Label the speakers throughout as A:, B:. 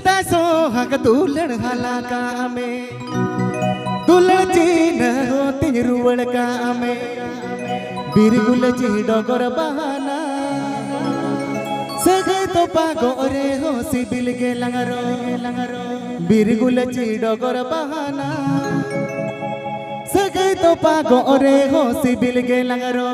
A: सीधा सोहाग दुल्हन हाला कामे दुल्हन चीन होती रुवड़ कामे बिरगुल डगर बहाना सगे तो पागो रे हो सिबिल के लंगरो बिरगुल डगर बहाना सगे तो पागो रे हो सिबिल के लंगरो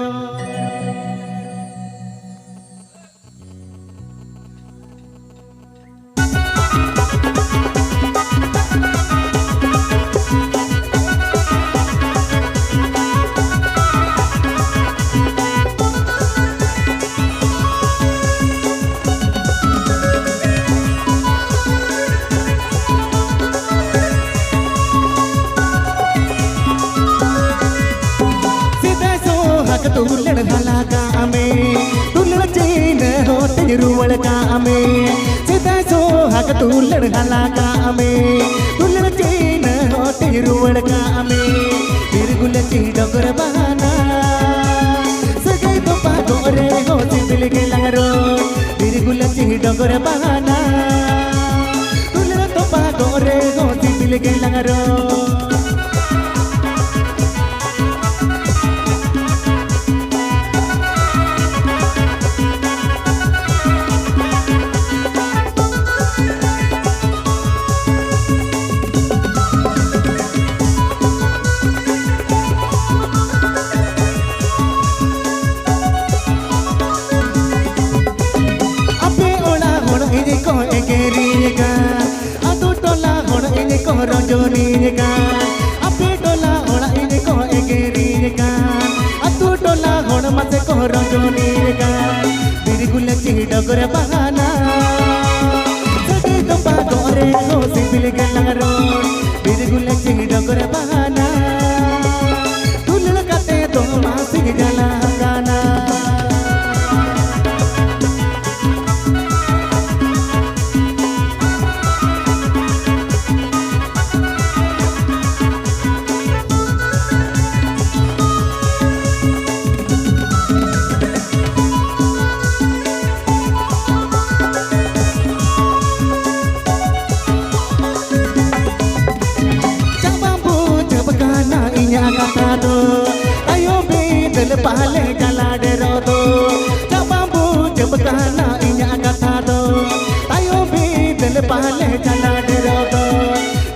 A: दुल्हन हाला कामे दुल्हन चीन होती रुवड़ कामे सीधा सोहाग दुल्हन हाला कामे दुल्हन चीन होती रुवड़ कामे बिरगुल डगर बहाना सगे तो पागो रे हो सिबिल के लंगरो बिरगुल डगर बहाना दुल्हन तो पागो रे हो सिबिल के लंगरो रंजोनीगा अपे टोला होड़ा इने को एगेरीगा अतु टोला होड़ मते को रंजोनीगा बिरगुल डगर बहाना सगे तो पागो रे हो सिबिल के लंगरो बिरगुल डगर बहाना दुल्हन कते तो मासी जला गाना पाले जला डेरो दो बाबू जब कहना इन्या कथा दो आयो भी दिल पाले जला डेरो दो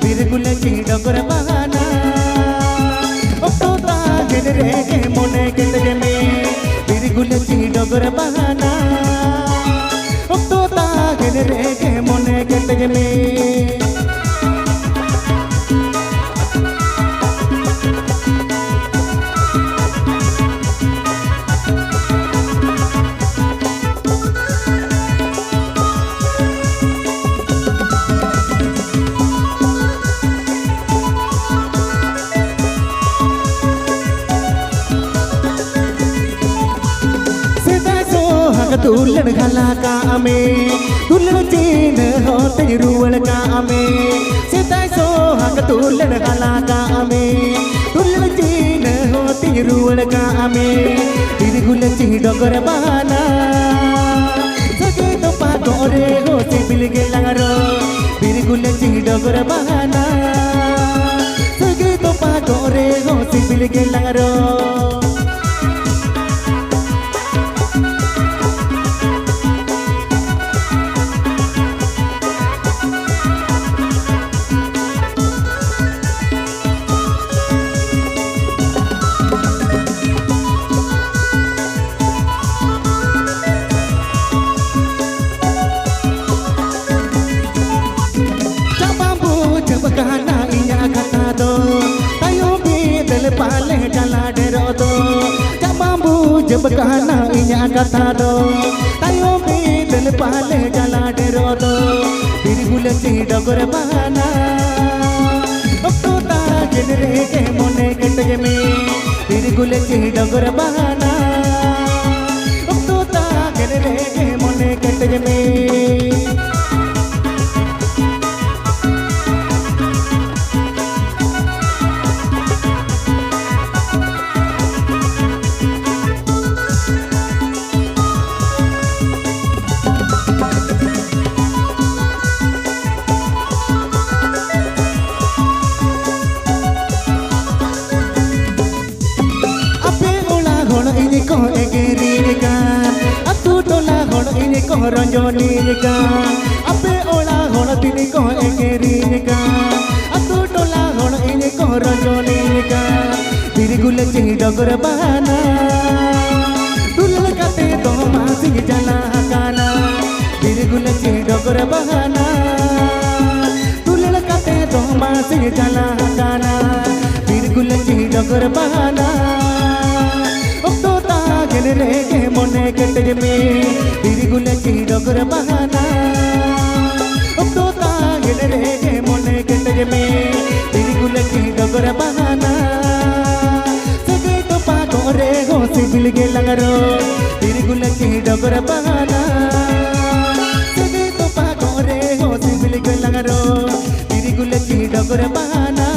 A: बिरगुल डगर बहाना तो तागिन रे के मोने के तगे में बिरगुल डगर बहाना तो तागिन रे के मोने के तगे में दुल्हन हाला कामे दुल्हन चीन होती रुवड़ कामे सीधा सोहाग दुल्हन हाला कामे दुल्हन चीन होती रुवड़ कामे बिरगुल डगर बहाना सगे तो पागो रे हो सिबिल के लंगरो बिरगुल डगर बहाना सगे तो पागो रे हो सिबिल के लंगरो पाले जला डेरो दो बाबू जब कहना इन्या कथा दो तायो भी दिल पाले जला डेरो दो बिरगुल डगर बहाना तो तागिन रे के मोने के तगे में बिरगुल डगर बहाना तो तागिन रे के मोने के तगे में रजनी का अपे ओला होड़ तिनी को एकेरी का अतु टोला होड़ इने को रजनी का तिरगुल ची डगर बहाना दुल्हन काते तो मासी जला काना तिरगुल ची डगर बहाना दुल्हन काते तो मासी जला काना तिरगुल ची डगर बहाना रे के मोने कटे में तिरगुल ची डगर बहाना तो तागल रे के मोने कटे में तिरगुल ची डगर बहाना सगे तो पाको रे हो सिबिल के लगरो तिरगुल ची डगर बहाना सगे तो पाको रे हो सिबिल के लगरो तिरगुल ची डगर बहाना